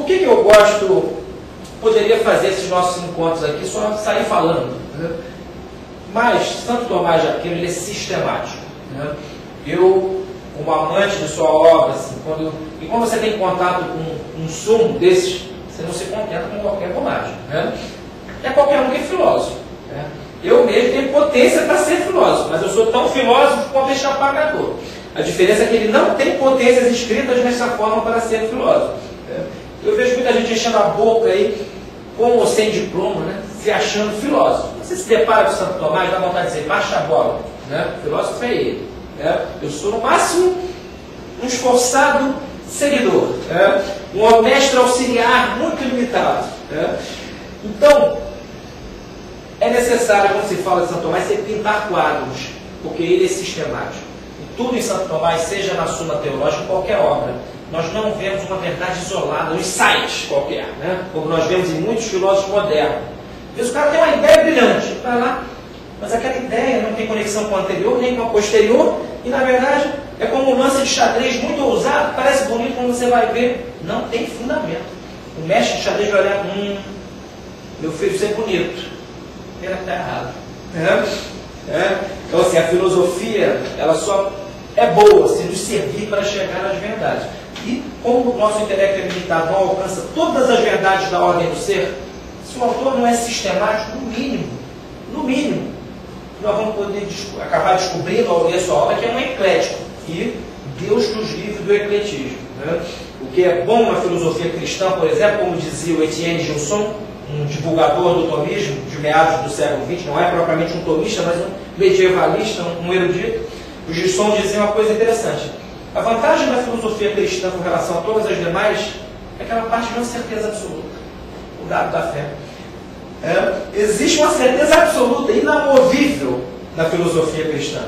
Por que eu gosto, poderia fazer esses nossos encontros aqui, só sair falando, né? Mas Santo Tomás de Aquino, ele é sistemático, né? Eu, como amante de sua obra, assim, quando você tem contato com um sumo desses, você não se contenta com qualquer bobagem, né? É qualquer um que é filósofo, né? Eu mesmo tenho potência para ser filósofo, mas eu sou tão filósofo quanto este apagador. A diferença é que ele não tem potências escritas nessa forma para ser filósofo, né? Eu vejo muita gente enchendo a boca aí, com ou sem diploma, né? Se achando filósofo. Você se depara com Santo Tomás, dá vontade de dizer, baixa a bola, né? Filósofo é ele, né? Eu sou, no máximo, um esforçado seguidor, né? Um mestre auxiliar muito limitado, né? Então, é necessário, quando se fala de Santo Tomás, você pintar quadros, porque ele é sistemático. E tudo em Santo Tomás, seja na Suma Teológica, qualquer obra, nós não vemos uma verdade isolada, um insight qualquer, né? Como nós vemos em muitos filósofos modernos. Às vezes o cara tem uma ideia brilhante, vai lá, mas aquela ideia não tem conexão com a anterior, nem com a posterior, e na verdade é como um lance de xadrez muito ousado, parece bonito, quando você vai ver, não tem fundamento. O mestre de xadrez vai olhar, meu filho, isso é bonito. Ele está errado. Então, assim, a filosofia, ela só é boa se nos servir para chegar às verdades. E como o nosso intelecto é limitado, não alcança todas as verdades da ordem do ser, se o autor não é sistemático, no mínimo, nós vamos poder acabar descobrindo ao ler sua obra que é um eclético. E Deus nos livre do ecletismo, né? O que é bom na filosofia cristã, por exemplo, como dizia o Etienne Gilson, um divulgador do tomismo de meados do século XX, não é propriamente um tomista, mas um medievalista, um erudito. O Gilson dizia uma coisa interessante. A vantagem da filosofia cristã com relação a todas as demais é que ela parte de uma certeza absoluta, o dado da fé. Existe uma certeza absoluta, inamovível na filosofia cristã,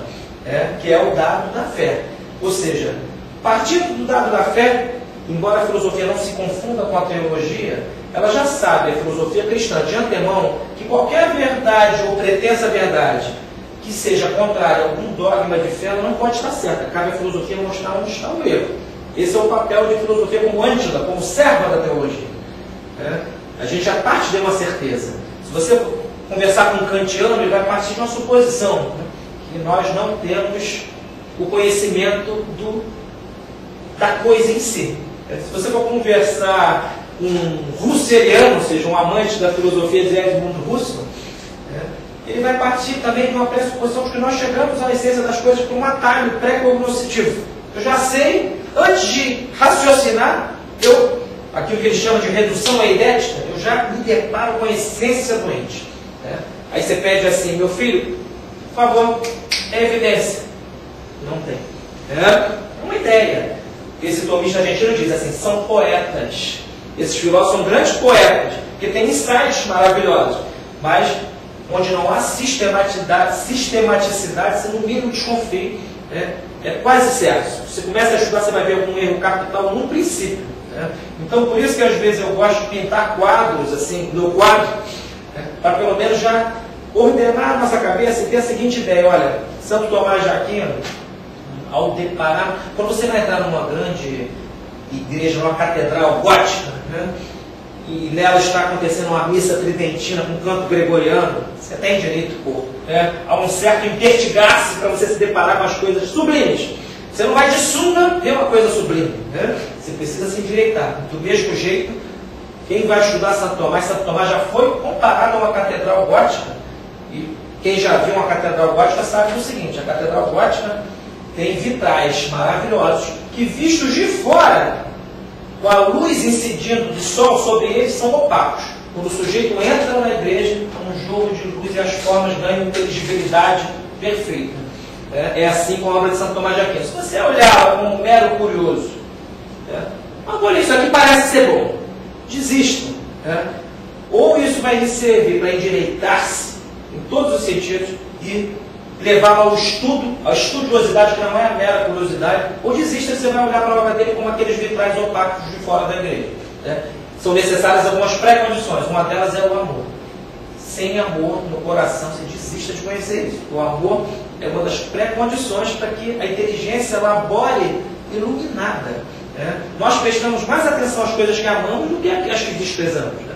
que é o dado da fé. Ou seja, partindo do dado da fé, embora a filosofia não se confunda com a teologia, ela já sabe, a filosofia cristã, de antemão, que qualquer verdade ou pretensa verdade que seja contrária a algum dogma de fé, ela não pode estar certa. Cabe à filosofia mostrar onde está o erro. Esse é o papel de filosofia como ângela, como serva da teologia. A gente já parte de uma certeza. Se você conversar com um kantiano, ele vai partir de uma suposição, que nós não temos o conhecimento da coisa em si. Se você for conversar com um russeliano, ou seja, um amante da filosofia de Edmund Husserl, ele vai partir também de uma pressuposição de que nós chegamos à essência das coisas por um atalho pré-cognoscitivo. Eu já sei, antes de raciocinar, aquilo que ele chama de redução eidética, eu já me deparo com a essência doente. Aí você pede assim, meu filho, por favor, é evidência. Não tem. É uma ideia. Esse tomista argentino diz assim, são poetas. Esses filósofos são grandes poetas, que têm insights maravilhosos, mas onde não há sistematicidade, você no mínimo desconfia. É quase certo. Se você começa a estudar, você vai ver algum erro capital no princípio. Então, por isso que às vezes eu gosto de pintar quadros, assim, no quadro, para pelo menos já ordenar a nossa cabeça e ter a seguinte ideia, olha, Santo Tomás de Aquino, ao deparar, quando você vai entrar numa grande igreja, numa catedral gótica, e nela está acontecendo uma missa tridentina com canto gregoriano, você tem direito, há um certo impertigar-se para você se deparar com as coisas sublimes. Você não vai de sunga ver uma coisa sublime, Você precisa se endireitar. Do mesmo jeito, quem vai estudar Santo Tomás já foi comparado a uma catedral gótica, e quem já viu uma catedral gótica sabe o seguinte, a catedral gótica tem vitrais maravilhosos, que vistos de fora, com a luz incidindo do sol sobre eles, são opacos. Quando o sujeito entra na igreja, é um jogo de luz e as formas ganham inteligibilidade perfeita. É assim com a obra de Santo Tomás de Aquino. Se você olhar como um mero curioso, olha, isso aqui parece ser bom, desista. Ou isso vai lhe servir para endireitar-se em todos os sentidos e levar ao estudo, à estudiosidade, que não é a mera curiosidade, ou desista, você vai olhar para a obra dele como aqueles vitrais opacos de fora da igreja. São necessárias algumas pré-condições, uma delas é o amor. Sem amor no coração, você desista de conhecer isso. O amor é uma das pré-condições para que a inteligência elabore iluminada Né? Nós prestamos mais atenção às coisas que amamos do que às que desprezamos. Né?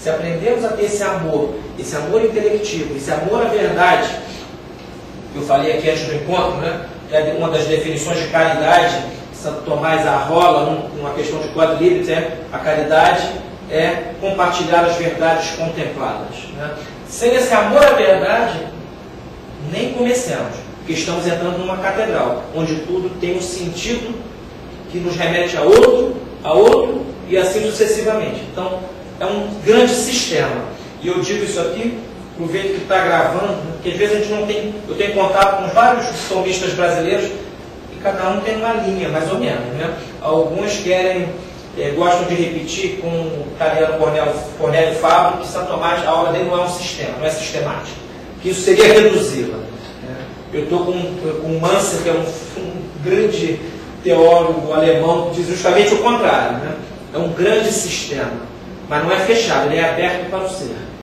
Se aprendemos a ter esse amor intelectivo, esse amor à verdade, eu falei aqui antes do encontro, né? Que é uma das definições de caridade, Santo Tomás arrola uma questão de quadríceps, a caridade é compartilhar as verdades contempladas. Né? Sem esse amor à verdade, nem comecemos, porque estamos entrando numa catedral, onde tudo tem um sentido que nos remete a outro e assim sucessivamente. Então, é um grande sistema. E eu digo isso aqui, aproveito que está gravando, né? Porque às vezes a gente não tem... Eu tenho contato com vários salmistas brasileiros e cada um tem uma linha, mais ou menos. Né? Alguns gostam de repetir com o italiano Cornélio Fabro que Santo Tomás, a obra dele não é um sistema, não é sistemática. Que isso seria reduzi-la. Né? Eu estou com o Manser, que é um grande teólogo alemão, que diz justamente o contrário. Né? É um grande sistema, mas não é fechado, ele é aberto para o ser.